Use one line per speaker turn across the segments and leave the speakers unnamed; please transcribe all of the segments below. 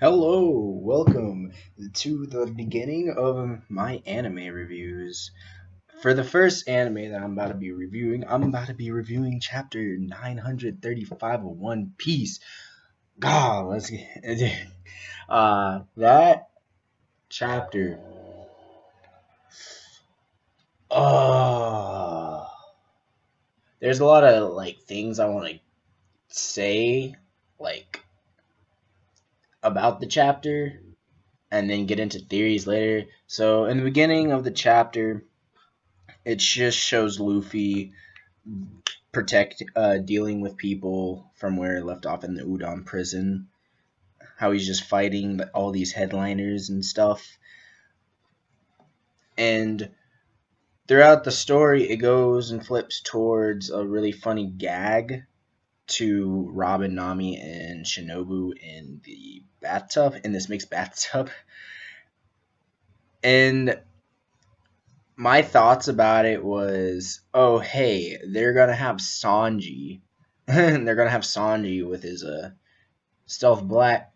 Hello, welcome to the beginning of my anime reviews. For the first anime that I'm about to be reviewing, I'm about to be reviewing chapter 935 of One Piece. God, let's get that chapter. Uh there's a lot of things I want to say like about the chapter and then get into theories later. So, in the beginning of the chapter, it just shows Luffy dealing with people from where he left off in the Udon prison. How he's just fighting all these headliners and stuff. And throughout the story, it goes and flips towards a really funny gag to Robin, Nami, and Shinobu in the bathtub, in this mixed bathtub. And my thoughts about it was, oh hey, they're gonna have Sanji. They're gonna have Sanji with his stealth black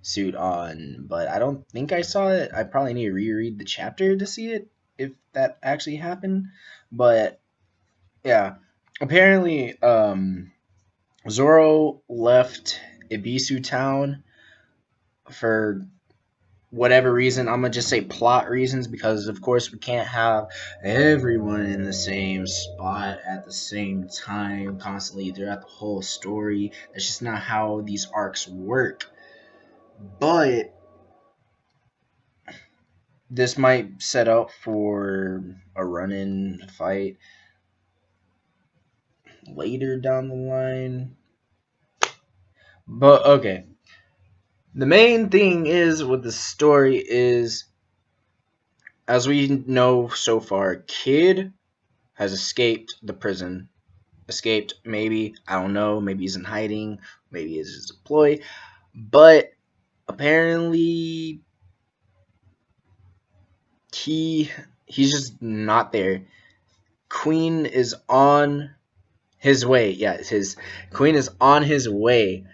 suit on, but I don't think I saw it. I probably need to reread the chapter to see it if that actually happened. But yeah, apparently Zorro left Ibisu town for whatever reason. I'm gonna just say plot reasons because of course we can't have everyone in the same spot at the same time constantly throughout the whole story. That's just not how these arcs work. But this might set up for a run-in fight later down the line. But okay, the main thing is with the story is, as we know so far, Kid has escaped the prison. Escaped, maybe. I don't know. Maybe he's in hiding. Maybe it's just a ploy. But apparently, he's just not there. Queen is on his way. Yeah, his Queen is on his way.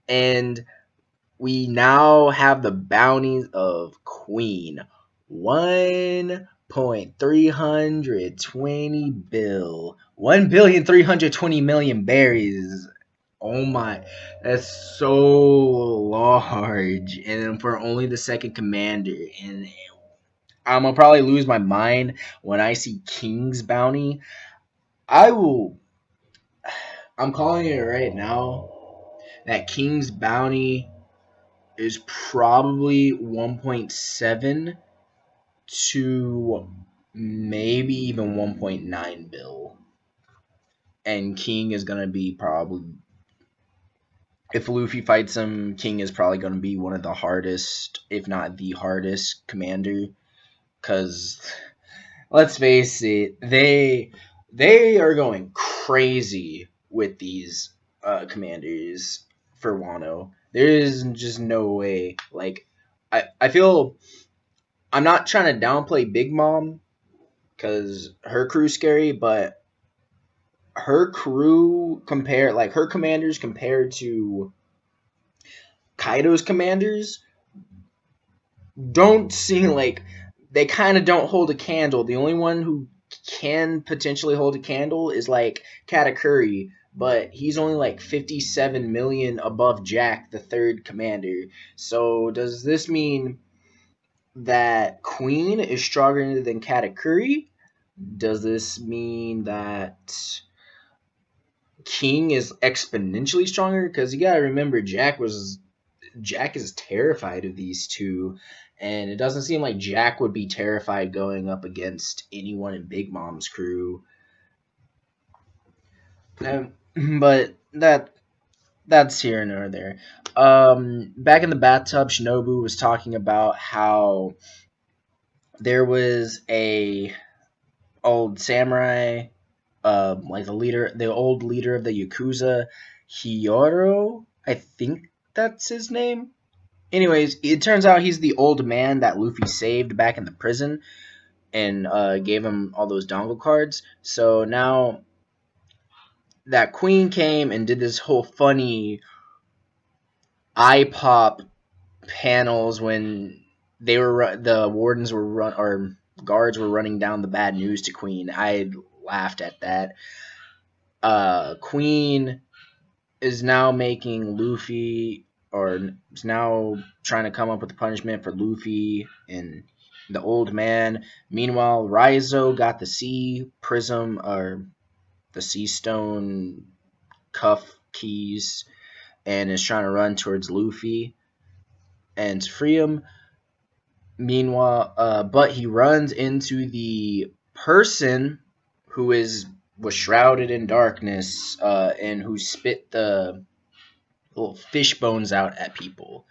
And we now have the bounties of Queen. 1.320 bill. 1,320,000,000 berries. Oh my, that's so large. And for only the second commander. And I'm gonna probably lose my mind when I see King's bounty. I will. I'm calling it right now that King's bounty is probably 1.7 to maybe even 1.9 bill. And King is going to be probably, if Luffy fights him, King is probably going to be one of the hardest, if not the hardest commander. Because, let's face it, they are going crazy with these commanders for Wano. There is just no way. I feel I'm not trying to downplay Big Mom because her crew's scary, but her crew compared, like her commanders compared to Kaido's commanders, don't seem like they kind of don't hold a candle. The only one who can potentially hold a candle is like Katakuri, but he's only like 57 million above Jack, the third commander. So does this mean that Queen is stronger than Katakuri? Does this mean that King is exponentially stronger? Because you gotta remember, Jack is terrified of these two, and it doesn't seem like Jack would be terrified going up against anyone in Big Mom's crew. But that's here nor there. Back in the bathtub, Shinobu was talking about how there was a old samurai, like the old leader of the Yakuza, Hiyoro. I think that's his name. Anyways, it turns out he's the old man that Luffy saved back in the prison and gave him all those dongle cards. So now that Queen came and did this whole funny eye pop panels when the wardens were run or guards were running down the bad news to Queen. I laughed at that. Queen is now making Luffy, or is now trying to come up with a punishment for Luffy and the old man. Meanwhile, Raizo got the sea prism or the sea stone cuff keys and is trying to run towards Luffy and to free him. Meanwhile, but he runs into the person who was shrouded in darkness and who spit the little fish bones out at people.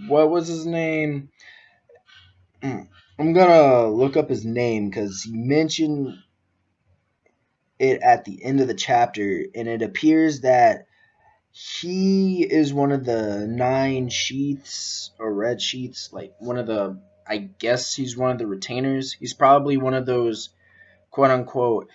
What was his name? I'm gonna look up his name because he mentioned it at the end of the chapter, and it appears that he is one of the 9 sheaths or red sheaths, like one of the. I guess he's one of the retainers. He's probably one of those quote unquote.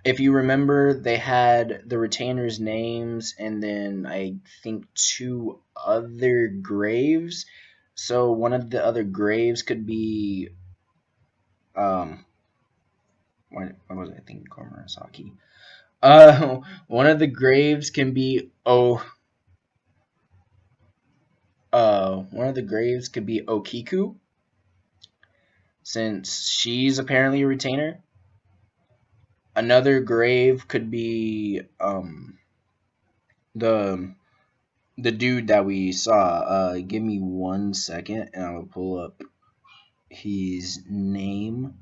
If you remember, they had the retainers' names and then I think 2 other graves. So one of the other graves could be what was I thinking? Komurasaki. One of the graves can be one of the graves could be Okiku, since she's apparently a retainer. Another grave could be the dude that we saw. Give me 1 second, and I'll pull up his name.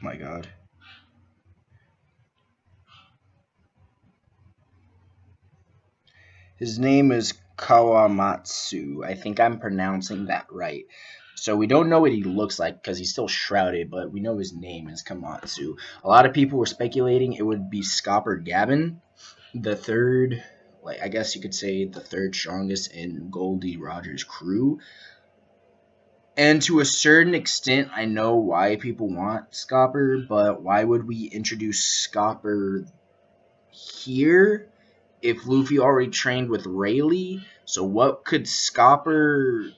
My God. His name is Khoa Matsu. I think I'm pronouncing that right. So we don't know what he looks like because he's still shrouded, but we know his name is Kamatsu. A lot of people were speculating it would be Scopper Gavin, the third, like I guess you could say the third strongest in Goldie Rogers' crew. And to a certain extent, I know why people want Scopper, but why would we introduce Scopper here if Luffy already trained with Rayleigh? So what could Scopper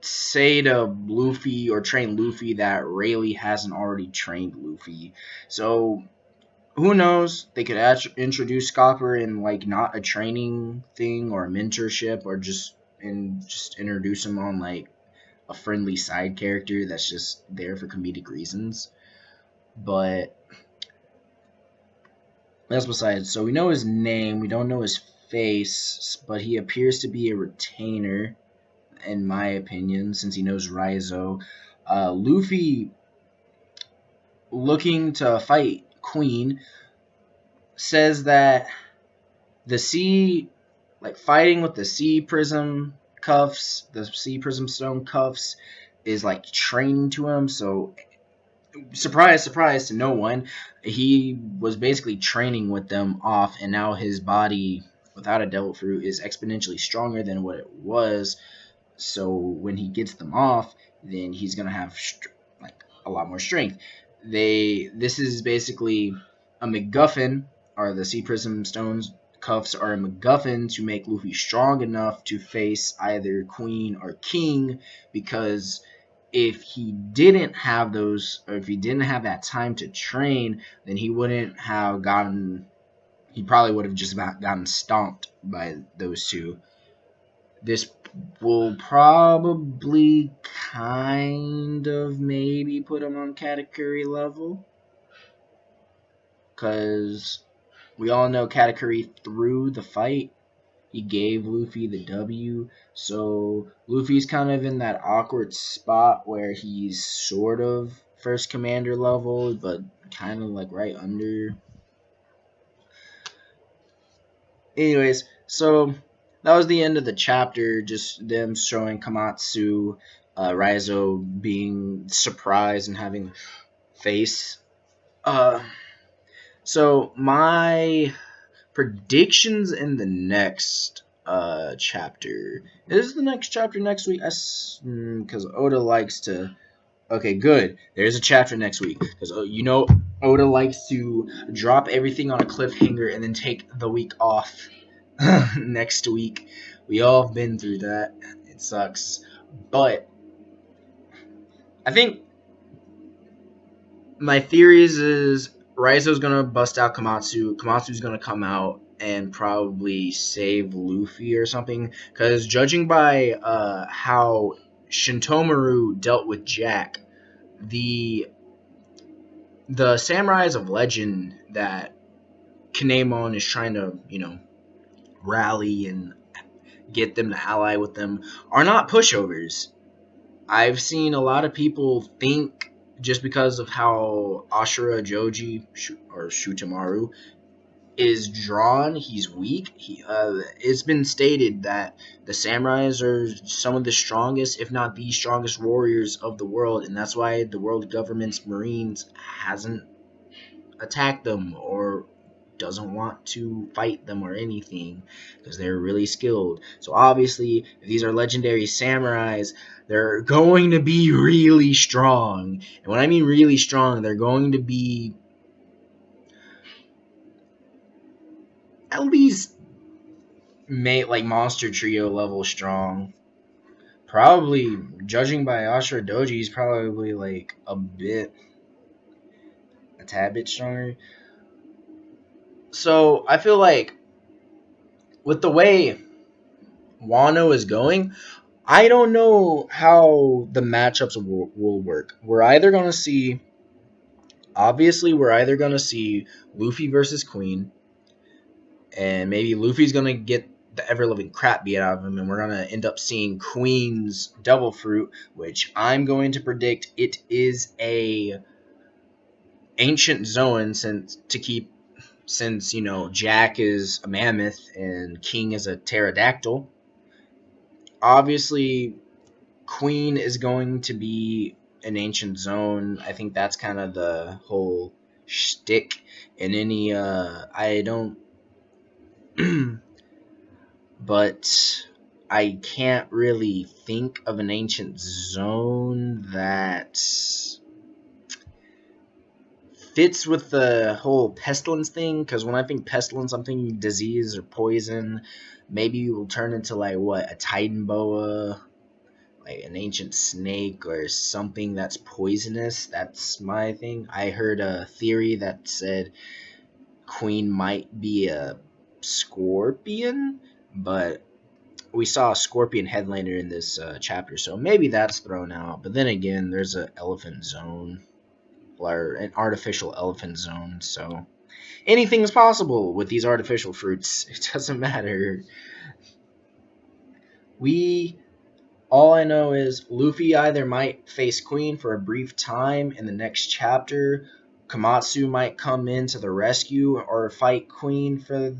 say to Luffy or train Luffy that Rayleigh hasn't already trained Luffy? So who knows? They could introduce Scopper in like not a training thing or a mentorship, or just introduce him on like a friendly side character that's just there for comedic reasons. But that's besides. So we know his name, we don't know his face, but he appears to be a retainer, in my opinion, since he knows Raizo. Luffy, looking to fight Queen, says that the sea, like fighting with the sea prism cuffs, the sea prism stone cuffs, is like training to him. So surprise, surprise to no one, he was basically training with them off, and now his body, without a devil fruit, is exponentially stronger than what it was. So when he gets them off, then he's gonna have like a lot more strength. This is basically a MacGuffin, or the Sea Prism Stones cuffs are a MacGuffin to make Luffy strong enough to face either Queen or King, because if he didn't have those, or if he didn't have that time to train, then he wouldn't have gotten. He probably would have just about gotten stomped by those two. This will probably kind of maybe put him on Katakuri level, because we all know Katakuri threw the fight. He gave Luffy the W. So Luffy's kind of in that awkward spot where he's sort of first commander level, but kind of like right under. Anyways, so that was the end of the chapter. Just them showing Komatsu, Raizo being surprised and having face. So my predictions in the next chapter. Is the next chapter next week? Because Oda likes to. Okay, good. There's a chapter next week because Oda likes to drop everything on a cliffhanger and then take the week off next week. We all have been through that. It sucks, but I think my theories is Raizo's gonna bust out Komatsu. Komatsu's gonna come out and probably save Luffy or something. Because judging by how Shintomaru dealt with Jack, the samurais of legend that Kinemon is trying to rally and get them to ally with them are not pushovers. I've seen a lot of people think just because of how Ashura Joji or Shutamaru is drawn, he's weak. It's been stated that the samurais are some of the strongest, if not the strongest warriors of the world, and that's why the world government's marines hasn't attacked them or doesn't want to fight them or anything because they're really skilled. So obviously, if these are legendary samurais, they're going to be really strong. And when I mean really strong, they're going to be at least like monster trio level strong. Probably, judging by Ashura Doji, he's probably like a tad bit stronger. So I feel like with the way Wano is going, I don't know how the matchups will work. We're either going to see Luffy versus Queen, and maybe Luffy's going to get the ever living crap beat out of him, and we're going to end up seeing Queen's Devil Fruit, which I'm going to predict it is a ancient zone since Jack is a mammoth and King is a pterodactyl. Obviously, Queen is going to be an ancient zone. I think that's kind of the whole shtick. In any, I don't, but I can't really think of an ancient zone that fits with the whole pestilence thing. Because when I think pestilence, I'm thinking disease or poison. Maybe you will turn into like a Titan boa, like an ancient snake or something that's poisonous. That's my thing. I heard a theory that said Queen might be a scorpion, but we saw a scorpion headlander in this chapter, so maybe that's thrown out. But then again, there's an elephant zone, or an artificial elephant zone, so anything is possible with these artificial fruits. It doesn't matter. All I know is Luffy either might face Queen for a brief time in the next chapter, Komatsu might come in to the rescue or fight Queen for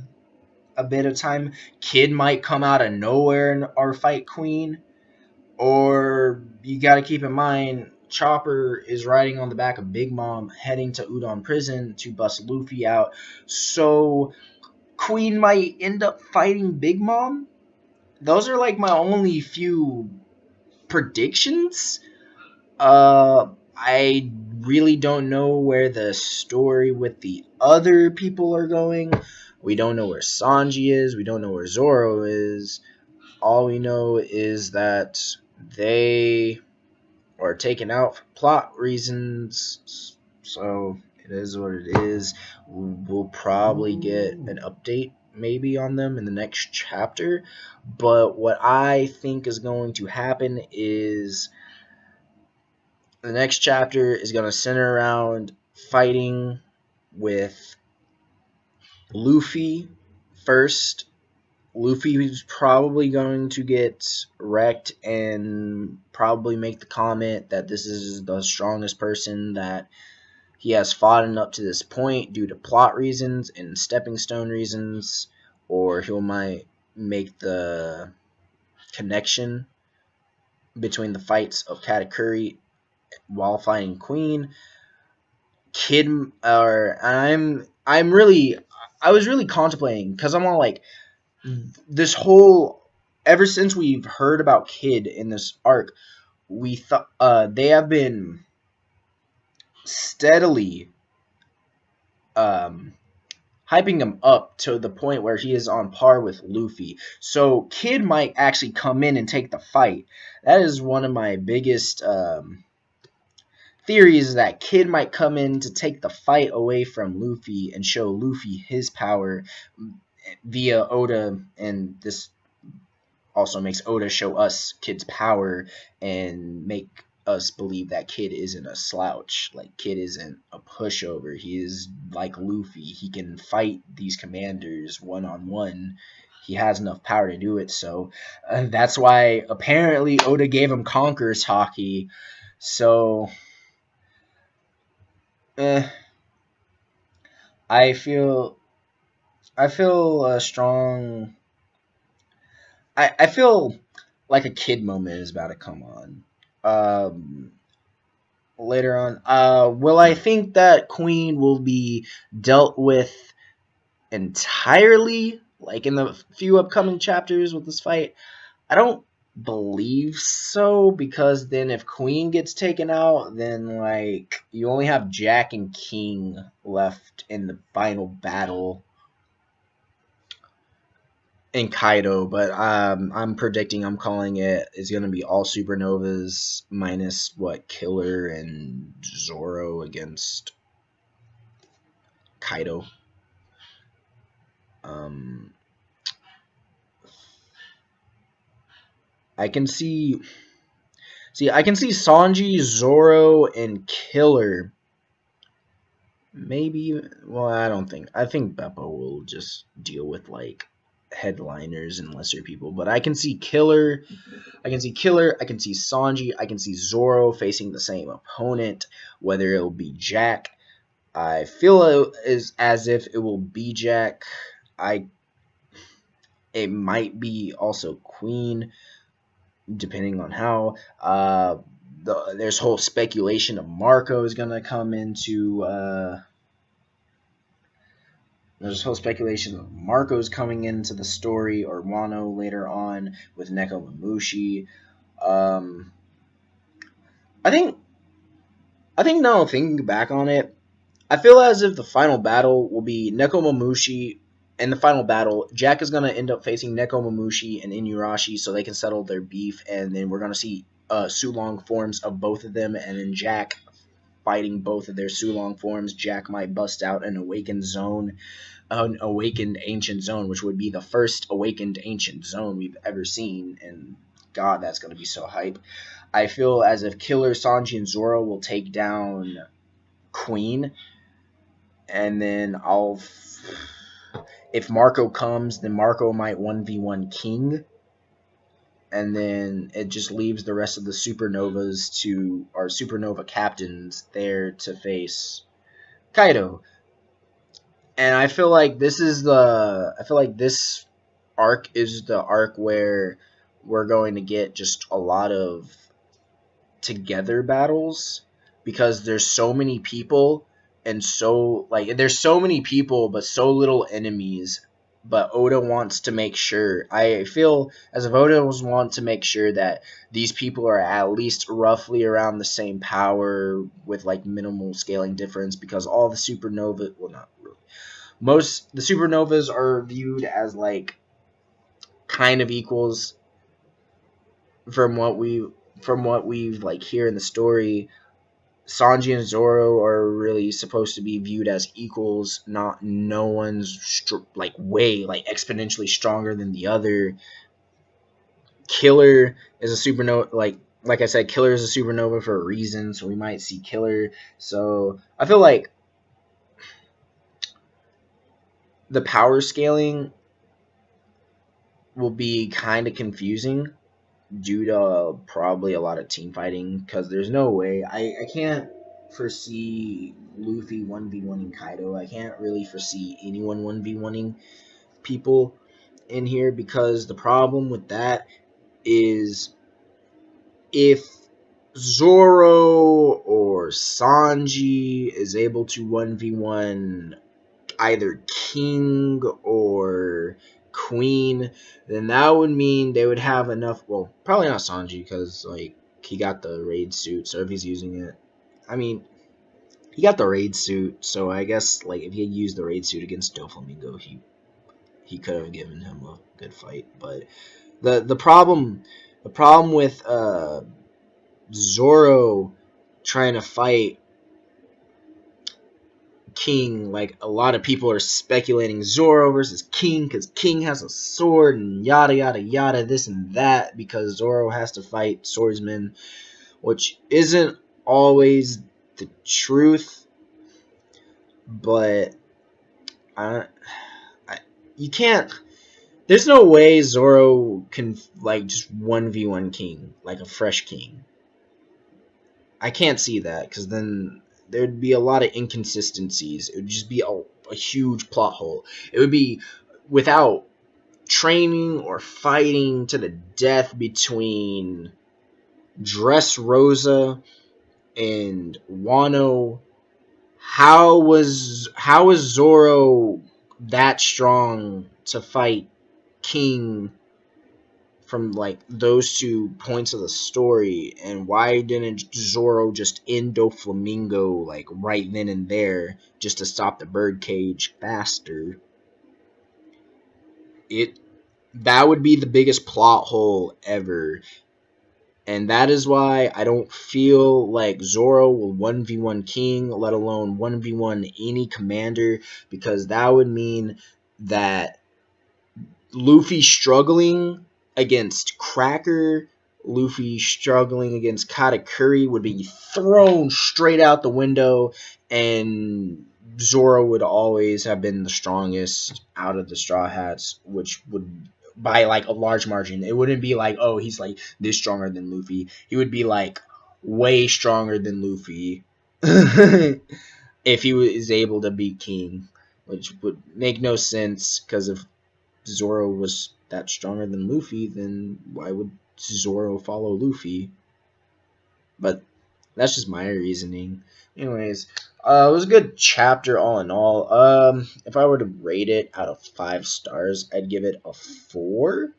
a bit of time, Kid might come out of nowhere or fight Queen, or you gotta keep in mind Chopper is riding on the back of Big Mom heading to Udon Prison to bust Luffy out, so Queen might end up fighting Big Mom. Those are like my only few predictions. I really don't know where the story with the other people are going. We don't know where Sanji is. We don't know where Zorro is. All we know is that they are taken out for plot reasons. So it is what it is. We'll probably get an update maybe on them in the next chapter. But what I think is going to happen is the next chapter is going to center around fighting with Luffy first. Luffy's probably going to get wrecked and probably make the comment that this is the strongest person that he has fought up to this point due to plot reasons and stepping stone reasons, or he might make the connection between the fights of Katakuri while fighting Queen. I was really contemplating because I'm all like, this whole ever since we've heard about Kid in this arc, we thought they have been steadily um, hyping him up to the point where he is on par with Luffy. So Kid might actually come in and take the fight. That is one of my biggest theories, that Kid might come in to take the fight away from Luffy and show Luffy his power via Oda, and this also makes Oda show us Kid's power and make us believe that Kid isn't a slouch. Like, Kid isn't a pushover. He is like Luffy. He can fight these commanders one on one. He has enough power to do it. So that's why apparently Oda gave him Conqueror's Haki. So eh, I feel a strong. I feel like a Kid moment is about to come on. Um, Later on. Will I think that Queen will be dealt with entirely, like in the few upcoming chapters with this fight? I don't believe so, because then if Queen gets taken out, then like you only have Jack and King left in the final battle in Kaido, but I'm predicting, I'm calling it, is going to be all supernovas minus what, Killer and Zorro against Kaido. Um, I can see Sanji, Zorro, and Killer. Maybe. Well, I don't think. I think Beppo will just deal with like headliners and lesser people. But I can see Killer. I can see Killer. I can see Sanji. I can see Zorro facing the same opponent, whether it will be Jack. I feel as if it will be Jack. It might be also Queen, depending on how. There's whole speculation of Marco is gonna come into. There's whole speculation of Marco's coming into the story, or Wano later on with Neko Mamushi. Um, I think now thinking back on it, I feel as if the final battle will be Neko Mamushi. In the final battle, Jack is going to end up facing Neko Mamushi and Inuyasha so they can settle their beef, and then we're going to see Sulong forms of both of them, and then Jack fighting both of their Sulong forms. Jack might bust out an awakened ancient zone, which would be the first awakened ancient zone we've ever seen, and God, that's going to be so hype. I feel as if Killer, Sanji, and Zorro will take down Queen, and then if Marco comes, then Marco might 1v1 King, and then it just leaves the rest of the supernovas to our supernova captains there to face Kaido. And I feel like this arc is the arc where we're going to get just a lot of together battles, because there's so many people, and there's so many people but so little enemies. But Oda wants to make sure, I feel as if Oda wants to make sure that these people are at least roughly around the same power with like minimal scaling difference, because all the supernova, well, not really, most the supernovas are viewed as like kind of equals from what we've like here in the story. Sanji and Zorro are really supposed to be viewed as equals. Not no one's way like exponentially stronger than the other. Killer is a supernova. Like I said, Killer is a supernova for a reason, so we might see Killer. So I feel like the power scaling will be kind of confusing due to probably a lot of team fighting, because there's no way I can't foresee Luffy 1v1ing Kaido. I can't really foresee anyone 1v1ing people in here, because the problem with that is if Zorro or Sanji is able to 1v1 either King or Queen, then that would mean they would have enough. Well, probably not Sanji because like he got the raid suit, so if he's using it, I mean, he got the raid suit, so I guess like if he had used the raid suit against Doflamingo, he could have given him a good fight. But the problem with Zorro trying to fight King, like a lot of people are speculating Zorro versus King because King has a sword and yada yada yada, this and that, because Zorro has to fight swordsmen, which isn't always the truth. But I you can't. There's no way Zorro can like just 1v1 King like a fresh King. I can't see that because then there'd be a lot of inconsistencies. It would just be a huge plot hole. It would be without training or fighting to the death between Dressrosa and Wano. How was Zorro that strong to fight King from like those 2 points of the story, and why didn't Zorro just end Doflamingo like right then and there just to stop the birdcage faster? It That would be the biggest plot hole ever, and that is why I don't feel like Zorro will 1v1 King, let alone 1v1 any commander, because that would mean that Luffy struggling against Cracker, Luffy struggling against Katakuri would be thrown straight out the window, and Zoro would always have been the strongest out of the Straw Hats, which would by like a large margin. It wouldn't be like, oh, he's like this stronger than Luffy. He would be like way stronger than Luffy if he was able to beat King, which would make no sense because if Zoro was that stronger than Luffy, then why would Zoro follow Luffy? But that's just my reasoning. Anyways, it was a good chapter all in all. If I were to rate it out of 5 stars, I'd give it a 4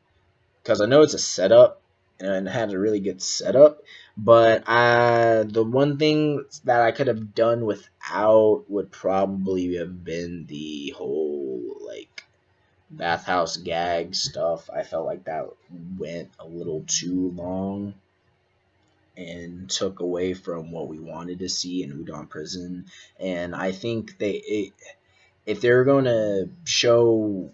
because I know it's a setup and it had a really good setup. But the one thing that I could have done without would probably have been the whole like bathhouse gag stuff. I felt like that went a little too long and took away from what we wanted to see in Udon Prison. And I think if they were going to show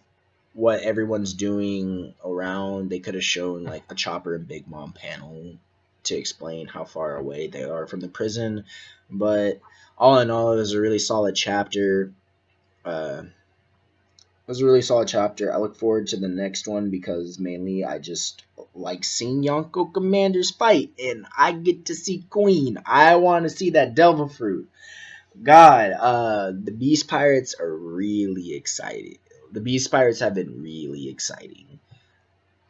what everyone's doing around, they could have shown like a Chopper and Big Mom panel to explain how far away they are from the prison. But all in all, it was a really solid chapter. It was a really solid chapter. I look forward to the next one because mainly I just like seeing Yonko Commanders fight, and I get to see Queen. I want to see that Devil Fruit. God, the Beast Pirates are really excited. The Beast Pirates have been really exciting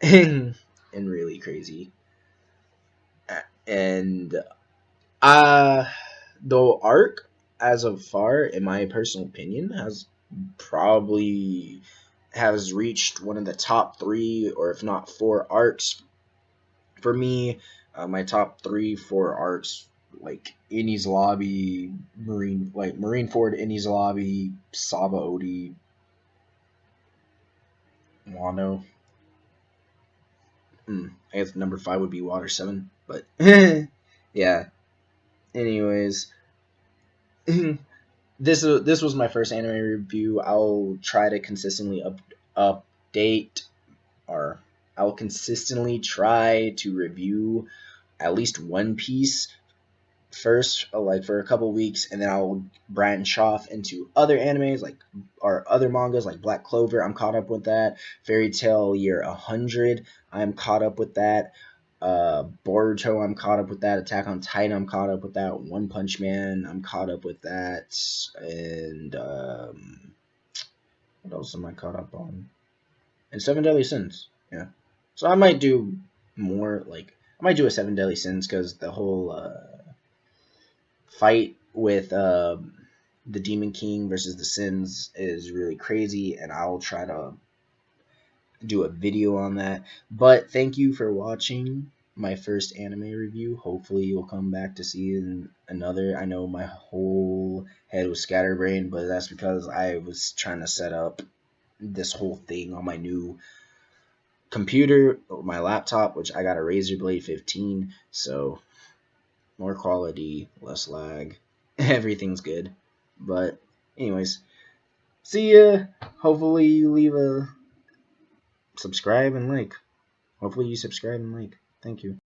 and really crazy. And the arc, as of far, in my personal opinion, has reached one of the top 3 or if not 4 arcs for me. My top 3 4 arcs, like Innie's Lobby, Marineford, Innie's Lobby, Saba Odi, Wano. I guess number 5 would be Water 7, but yeah. Anyways, this was my first anime review. I'll try to consistently update, or I'll consistently try to review at least one piece first, like for a couple weeks, and then I'll branch off into other animes or other mangas like Black Clover. I'm caught up with that. Fairy Tail Year 100. I'm caught up with that. Boruto, I'm caught up with that. Attack on Titan, I'm caught up with that. One Punch Man, I'm caught up with that. And what else am I caught up on? And Seven Deadly Sins. Yeah. So I might do more, like I might do a Seven Deadly Sins because the whole fight with the Demon King versus the Sins is really crazy, and I'll try to do a video on that. But thank you for watching my first anime review. Hopefully you'll come back to see another. I know my whole head was scatterbrained, but that's because I was trying to set up this whole thing on my new computer or my laptop, which I got a Razer Blade 15, so more quality, less lag, everything's good. But anyways, see ya. Hopefully you leave a subscribe and like. Hopefully you subscribe and like. Thank you.